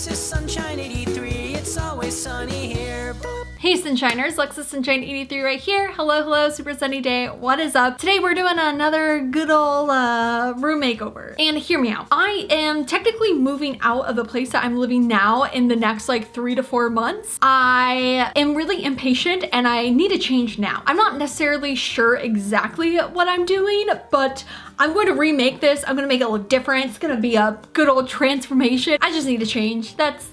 Alexis Sunshine 83, it's always sunny here. Hey Sunshiners, Alexis Sunshine 83 right here. Hello, hello, super sunny day. What is up? Today we're doing another good old room makeover. And hear me out. I am technically moving out of the place that I'm living now in the next like 3 to 4 months. I am really impatient and I need a change now. I'm not necessarily sure exactly what I'm doing, but I'm going to remake this. I'm going to make it look different. It's going to be a good old transformation. I just need a change. That's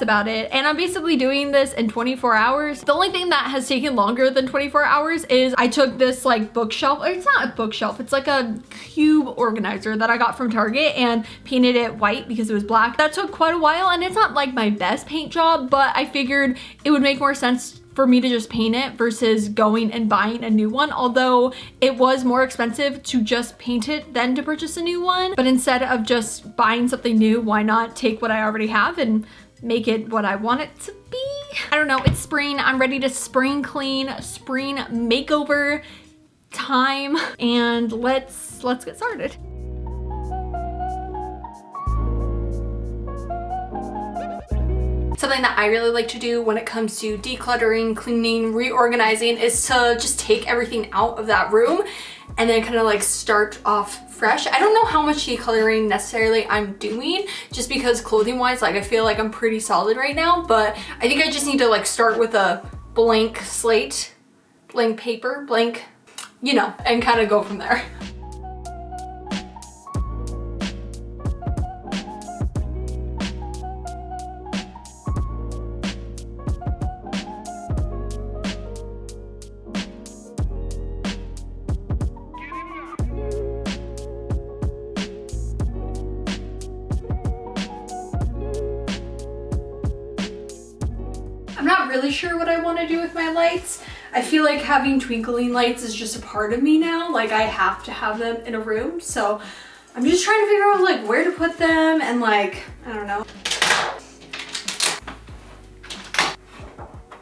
about it. And I'm basically doing this in 24 hours. The only thing that has taken longer than 24 hours is I took this like bookshelf, or it's not a bookshelf, it's like a cube organizer that I got from Target and painted it white because it was black. That took quite a while and it's not like my best paint job, but I figured it would make more sense for me to just paint it versus going and buying a new one, although it was more expensive to just paint it than to purchase a new one. But instead of just buying something new, why not take what I already have and make it what I want it to be? I don't know, it's spring. I'm ready to spring clean, spring makeover time, and let's get started. Something that I really like to do when it comes to decluttering, cleaning, reorganizing is to just take everything out of that room and then kind of like start off fresh. I don't know how much decluttering necessarily I'm doing, just because clothing wise, like I feel like I'm pretty solid right now, but I think I just need to like start with a blank slate, blank paper, blank, you know, and kind of go from there. I'm not really sure what I want to do with my lights. I feel like having twinkling lights is just a part of me now. Like I have to have them in a room. So I'm just trying to figure out like where to put them and like, I don't know.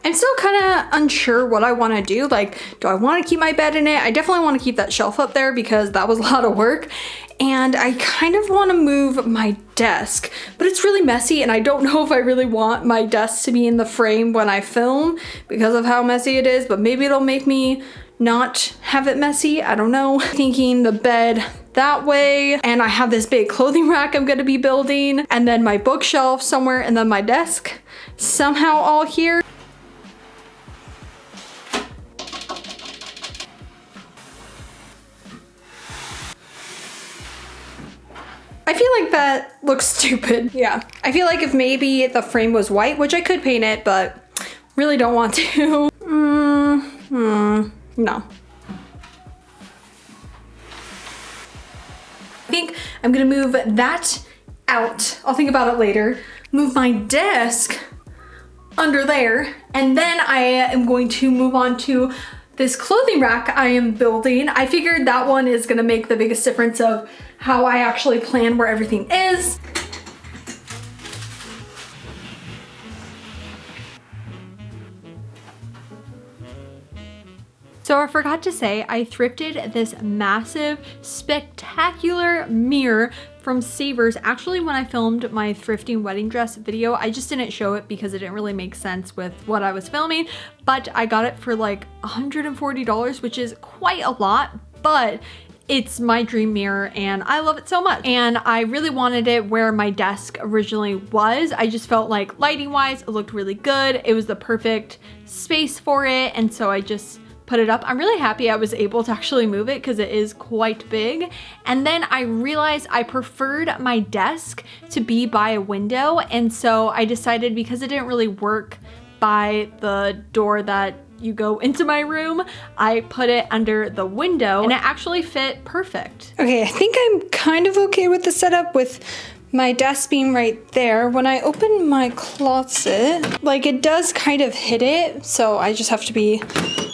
I'm still kind of unsure what I want to do. Like, do I want to keep my bed in it? I definitely want to keep that shelf up there because that was a lot of work. And I kind of want to move my desk, but it's really messy and I don't know if I really want my desk to be in the frame when I film because of how messy it is, but maybe it'll make me not have it messy. I don't know. Thinking the bed that way, and I have this big clothing rack I'm going to be building, and then my bookshelf somewhere, and then my desk somehow all here. I feel like that looks stupid. Yeah, I feel like if maybe the frame was white, which I could paint it, but really don't want to. No. I think I'm gonna move that out. I'll think about it later. Move my desk under there, and then I am going to move on to this clothing rack I am building. I figured that one is gonna make the biggest difference of how I actually plan where everything is. So I forgot to say, I thrifted this massive, spectacular mirror from Savers. Actually, when I filmed my thrifting wedding dress video, I just didn't show it because it didn't really make sense with what I was filming, but I got it for like $140, which is quite a lot, but it's my dream mirror and I love it so much. And I really wanted it where my desk originally was. I just felt like lighting wise, it looked really good. It was the perfect space for it. And so I just put it up. I'm really happy I was able to actually move it because it is quite big. And then I realized I preferred my desk to be by a window. And so I decided, because it didn't really work by the door that you go into my room, I put it under the window and it actually fit perfect. Okay, I think I'm kind of okay with the setup with my desk being right there. When I open my closet, like it does kind of hit it, so I just have to be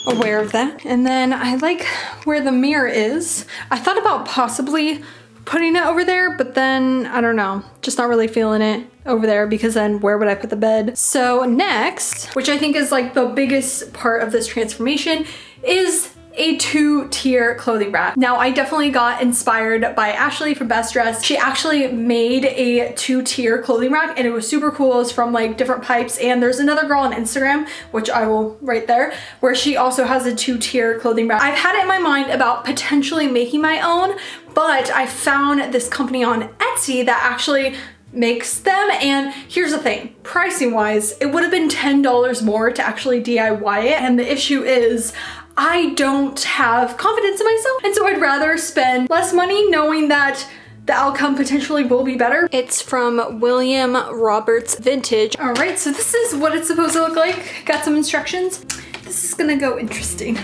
aware of that. And then I like where the mirror is. I thought about possibly putting it over there, but then I don't know, just not really feeling it over there, because then where would I put the bed? So next, which I think is like the biggest part of this transformation, is a 2-tier clothing rack. Now I definitely got inspired by Ashley from Best Dressed. She actually made a 2-tier clothing rack and it was super cool. It's from like different pipes, and there's another girl on Instagram, which I will right there, where she also has a 2-tier clothing rack. I've had it in my mind about potentially making my own, but I found this company on Etsy that actually makes them, and here's the thing, pricing wise it would have been $10 more to actually DIY it, and the issue is I don't have confidence in myself, and so I'd rather spend less money knowing that the outcome potentially will be better. It's from William Roberts Vintage. All right, so this is what it's supposed to look like. Got some instructions. This is gonna go interesting.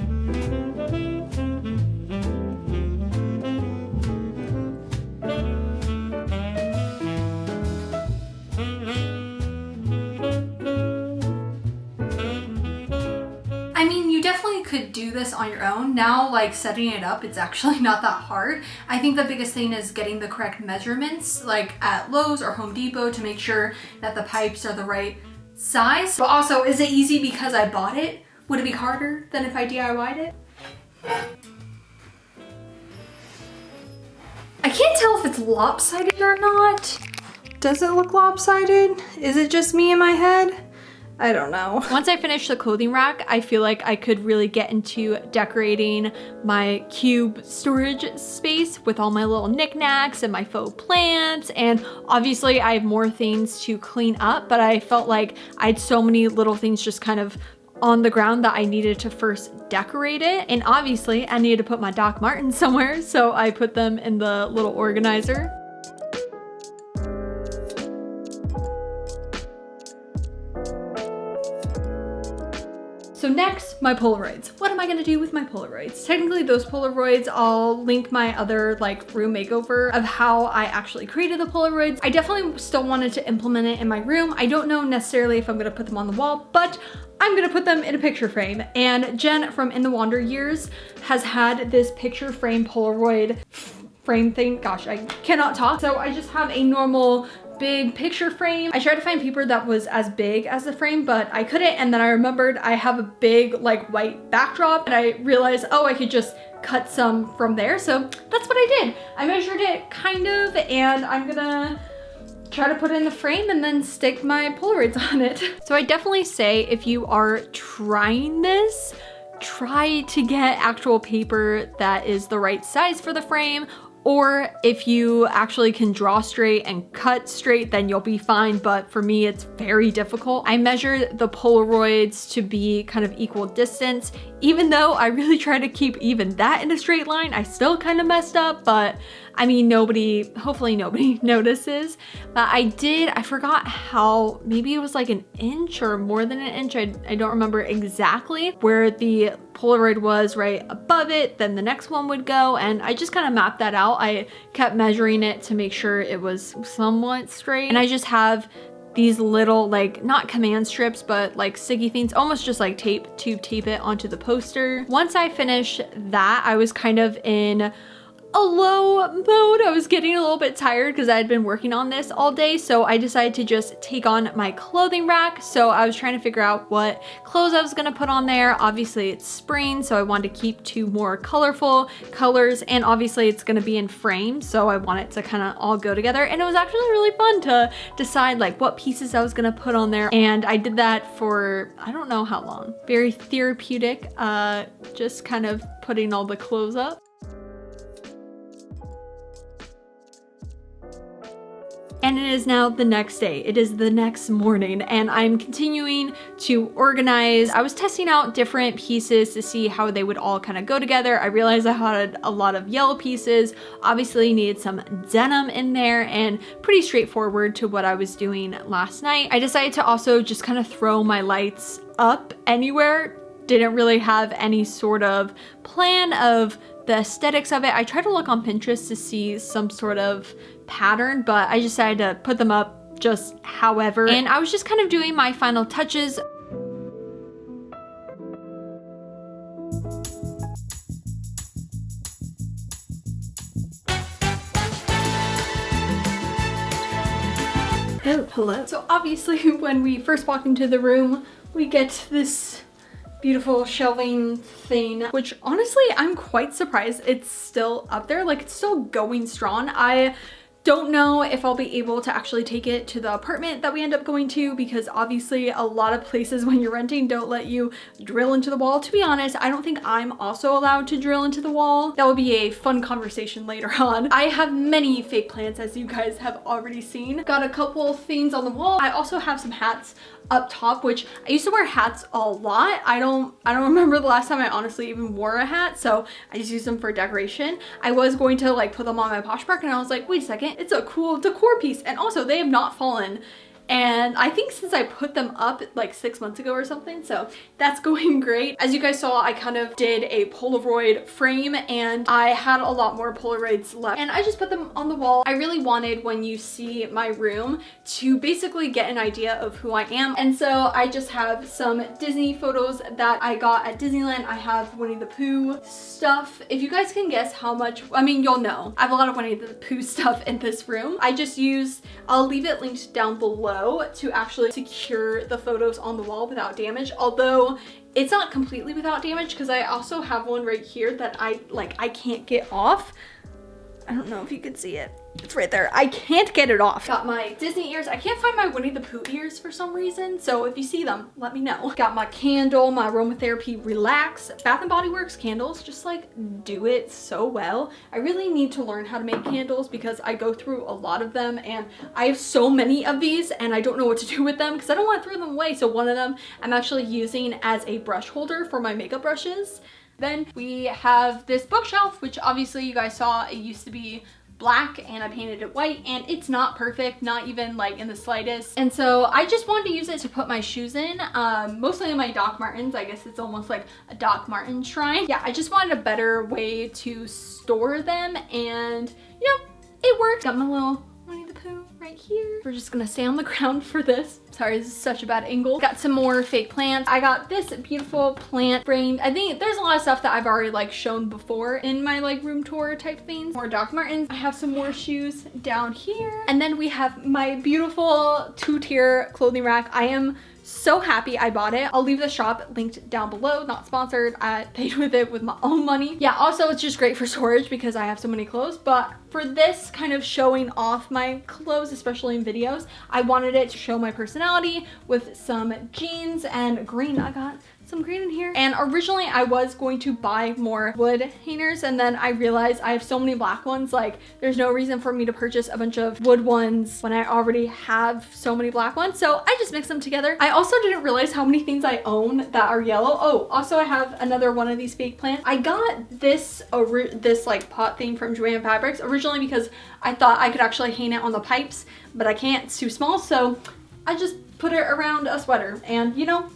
I mean, you definitely could do this on your own. Now, like setting it up, it's actually not that hard. I think the biggest thing is getting the correct measurements, like at Lowe's or Home Depot, to make sure that the pipes are the right size. But also, is it easy because I bought it? Would it be harder than if I DIY'd it? I can't tell if it's lopsided or not. Does it look lopsided? Is it just me in my head? I don't know. Once I finish the clothing rack, I feel like I could really get into decorating my cube storage space with all my little knickknacks and my faux plants. And obviously I have more things to clean up, but I felt like I had so many little things just kind of on the ground that I needed to first decorate it. And obviously I needed to put my Doc Martens somewhere, so I put them in the little organizer. So next, my Polaroids. What am I gonna do with my Polaroids? Technically those Polaroids, I'll link my other like room makeover of how I actually created the Polaroids. I definitely still wanted to implement it in my room. I don't know necessarily if I'm gonna put them on the wall, but I'm gonna put them in a picture frame. And Jen from In the Wander Years has had this picture frame Polaroid frame thing. Gosh, I cannot talk. So I just have a normal big picture frame. I tried to find paper that was as big as the frame, but I couldn't. And then I remembered I have a big like white backdrop, and I realized, oh, I could just cut some from there. So that's what I did. I measured it kind of, and I'm gonna try to put it in the frame and then stick my Polaroids on it. So I definitely say if you are trying this, try to get actual paper that is the right size for the frame. Or if you actually can draw straight and cut straight, then you'll be fine. But for me, it's very difficult. I measured the Polaroids to be kind of equal distance. Even though I really try to keep even that in a straight line, I still kind of messed up, but I mean, hopefully nobody notices. But I forgot how, maybe it was like an inch or more than an inch. I don't remember exactly where the Polaroid was right above it, then the next one would go, and I just kind of mapped that out. I kept measuring it to make sure it was somewhat straight, and I just have these little, like, not command strips, but like sticky things, almost just like tape to tape it onto the poster. Once I finished that, I was kind of in a low mode. I was getting a little bit tired because I had been working on this all day, so I decided to just take on my clothing rack. So I was trying to figure out what clothes I was gonna put on there. Obviously it's spring, so I wanted to keep 2 more colorful colors, and obviously it's gonna be in frames, so I want it to kind of all go together. And it was actually really fun to decide like what pieces I was gonna put on there, and I did that for I don't know how long. Very therapeutic, just kind of putting all the clothes up. And it is now the next day. It is the next morning, and I'm continuing to organize. I was testing out different pieces to see how they would all kind of go together. I realized I had a lot of yellow pieces, obviously needed some denim in there, and pretty straightforward to what I was doing last night. I decided to also just kind of throw my lights up anywhere. Didn't really have any sort of plan of the aesthetics of it. I tried to look on Pinterest to see some sort of pattern, but I decided to put them up just however. And I was just kind of doing my final touches. Oh, hello. So obviously when we first walk into the room, we get this beautiful shelving thing, which honestly I'm quite surprised it's still up there. Like, it's still going strong. I don't know if I'll be able to actually take it to the apartment that we end up going to, because obviously a lot of places when you're renting don't let you drill into the wall. To be honest, I don't think I'm also allowed to drill into the wall. That would be a fun conversation later on. I have many fake plants, as you guys have already seen. Got a couple things on the wall. I also have some hats up top, which I used to wear hats a lot. I don't remember the last time I honestly even wore a hat, so I just use them for decoration. I was going to like put them on my Poshmark, and I was like, wait a second, it's a cool decor piece, and also they have not fallen. And I think since I put them up like 6 months ago or something, so that's going great. As you guys saw, I kind of did a Polaroid frame, and I had a lot more Polaroids left, and I just put them on the wall. I really wanted, when you see my room, to basically get an idea of who I am. And so I just have some Disney photos that I got at Disneyland. I have Winnie the Pooh stuff. If you guys can guess how much, I mean, you'll know. I have a lot of Winnie the Pooh stuff in this room. I just used, I'll leave it linked down below, to actually secure the photos on the wall without damage, although it's not completely without damage, because I also have one right here that I can't get off. I don't know if you can see it. It's right there. I can't get it off. Got my Disney ears. I can't find my Winnie the Pooh ears for some reason, so if you see them, let me know. Got my candle, my aromatherapy Relax. Bath and Body Works candles just like do it so well. I really need to learn how to make candles, because I go through a lot of them, and I have so many of these and I don't know what to do with them because I don't want to throw them away. So one of them I'm actually using as a brush holder for my makeup brushes. Then we have this bookshelf, which obviously you guys saw. It used to be black and I painted it white, and it's not perfect, not even like in the slightest. And so I just wanted to use it to put my shoes in, mostly in my Doc Martens. I guess it's almost like a Doc Marten shrine. Yeah, I just wanted a better way to store them, and you know, it worked. Got my little Winnie the Pooh right here. We're just gonna stay on the ground for this. Sorry, this is such a bad angle. Got some more fake plants. I got this beautiful plant frame. I think there's a lot of stuff that I've already like shown before in my like room tour type things. More Doc Martens. I have some more shoes down here. And then we have my beautiful 2-tier clothing rack. I am so happy I bought it. I'll leave the shop linked down below. Not sponsored. I paid with it with my own money. Yeah, also it's just great for storage because I have so many clothes, but for this kind of showing off my clothes, especially in videos, I wanted it to show my personality with some jeans and green. I got some green in here. And originally I was going to buy more wood hangers, and then I realized I have so many black ones, like there's no reason for me to purchase a bunch of wood ones when I already have so many black ones. So I just mixed them together. I also didn't realize how many things I own that are yellow. Oh, also I have another one of these fake plants. I got this like pot thing from Joann Fabrics originally because I thought I could actually hang it on the pipes, but I can't, it's too small. So I just put it around a sweater, and you know,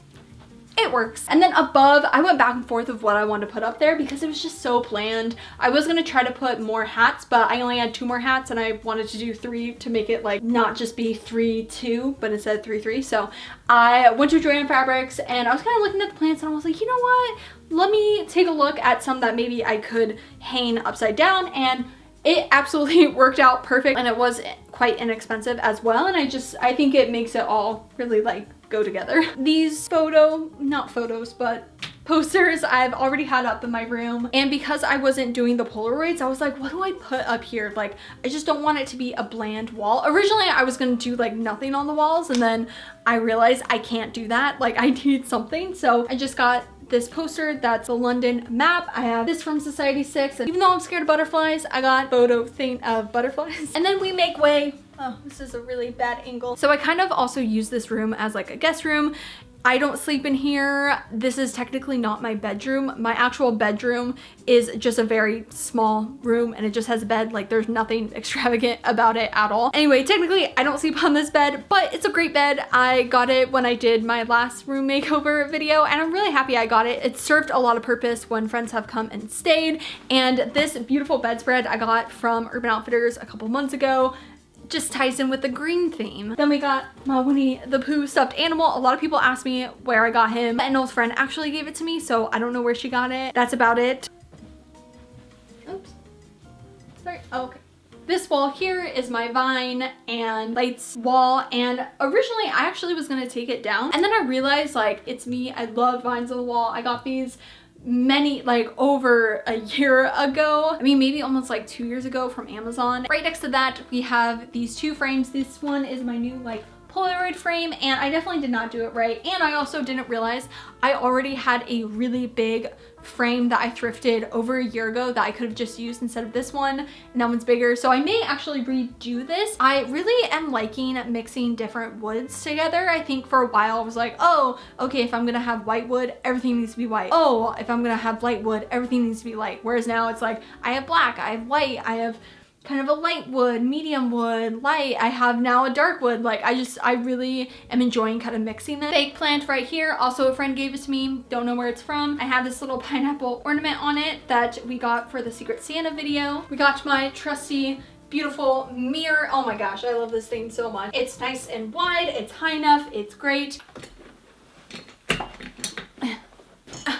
it works. And then above, I went back and forth of what I wanted to put up there because it was just so bland. I was gonna try to put more hats, but I only had 2 more hats, and I wanted to do 3 to make it like not just be 3-2, but instead 3-3. So I went to Joann Fabrics, and I was kind of looking at the plants, and I was like, you know what? Let me take a look at some that maybe I could hang upside down, and it absolutely worked out perfect, and it was quite inexpensive as well. And I think it makes it all really like go together. These not photos, but posters I've already had up in my room, and because I wasn't doing the Polaroids, I was like, what do I put up here? Like, I just don't want it to be a bland wall. Originally I was gonna do like nothing on the walls, and then I realized I can't do that. Like, I need something, so I just got this poster that's a London map. I have this from Society 6, and even though I'm scared of butterflies, I got a photo thing of butterflies. And then we make way. Oh, this is a really bad angle. So I kind of also use this room as like a guest room. I don't sleep in here. This is technically not my bedroom. My actual bedroom is just a very small room, and it just has a bed. Like, there's nothing extravagant about it at all. Anyway, technically I don't sleep on this bed, but it's a great bed. I got it when I did my last room makeover video, and I'm really happy I got it. It served a lot of purpose when friends have come and stayed. And this beautiful bedspread I got from Urban Outfitters a couple months ago just ties in with the green theme. Then we got my Winnie the Pooh stuffed animal. A lot of people asked me where I got him. An old friend actually gave it to me, so I don't know where she got it. That's about it. Oops. Sorry. Oh, okay. This wall here is my vine and lights wall, and originally I actually was gonna take it down, and then I realized like it's me, I love vines on the wall. I got these like over a year ago. I mean, maybe almost like 2 years ago from Amazon. Right next to that, we have these two frames. This one is my new like Polaroid frame, and I definitely did not do it right. And I also didn't realize I already had a really big frame that I thrifted over a year ago that I could have just used instead of this one, and that one's bigger. So I may actually redo this. I really am liking mixing different woods together. I think for a while I was like, oh, okay, if I'm gonna have white wood, everything needs to be white. Oh, if I'm gonna have light wood, everything needs to be light. Whereas now it's like, I have black, I have white, I have kind of a light wood, medium wood, light. I have now a dark wood. Like I really am enjoying kind of mixing them. Fake plant right here. Also a friend gave it to me. Don't know where it's from. I have this little pineapple ornament on it that we got for the Secret Santa video. We got my trusty beautiful mirror. Oh my gosh, I love this thing so much. It's nice and wide. It's high enough. It's great.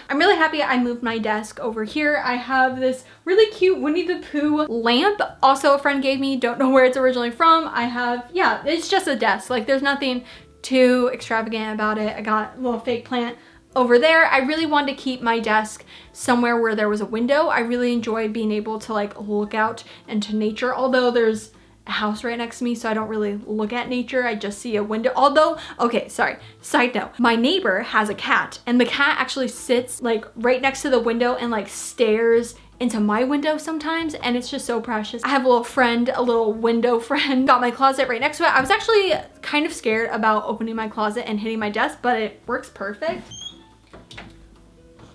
I'm really happy I moved my desk over here. I have this really cute Winnie the Pooh lamp. Also a friend gave me, don't know where it's originally from. I have, yeah, it's just a desk. Like there's nothing too extravagant about it. I got a little fake plant over there. I really wanted to keep my desk somewhere where there was a window. I really enjoyed being able to like look out into nature, although there's a house right next to me, so I don't really look at nature. I just see a window. Although, okay, sorry, side note, my neighbor has a cat, and the cat actually sits like right next to the window and like stares into my window sometimes, and it's just so precious. I have a little friend, a little window friend. Got my closet right next to it. I was actually kind of scared about opening my closet and hitting my desk, but it works perfect.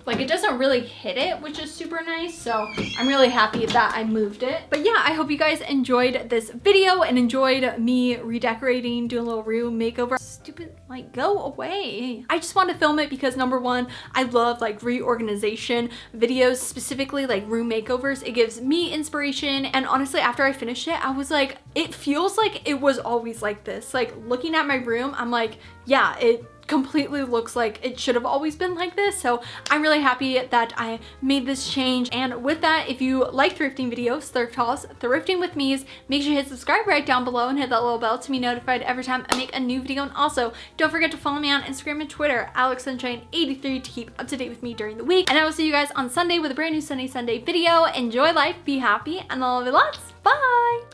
Like it doesn't really hit it, which is super nice. So I'm really happy that I moved it. But yeah, I hope you guys enjoyed this video and enjoyed me redecorating, doing a little room makeover. Stupid, like go away. I just want to film it because number one, I love like reorganization videos, specifically like room makeovers. It gives me inspiration. And honestly, after I finished it, I was like, it feels like it was always like this. Like looking at my room, I'm like, yeah, it completely looks like it should have always been like this. So I'm really happy that I made this change. And with that, if you like thrifting videos, thrift hauls, thrifting with me's, make sure you hit subscribe right down below and hit that little bell to be notified every time I make a new video. And also don't forget to follow me on Instagram and Twitter, alexasunshine83, to keep up to date with me during the week. And I will see you guys on Sunday with a brand new Sunday video. Enjoy life, be happy, and I love you lots. Bye.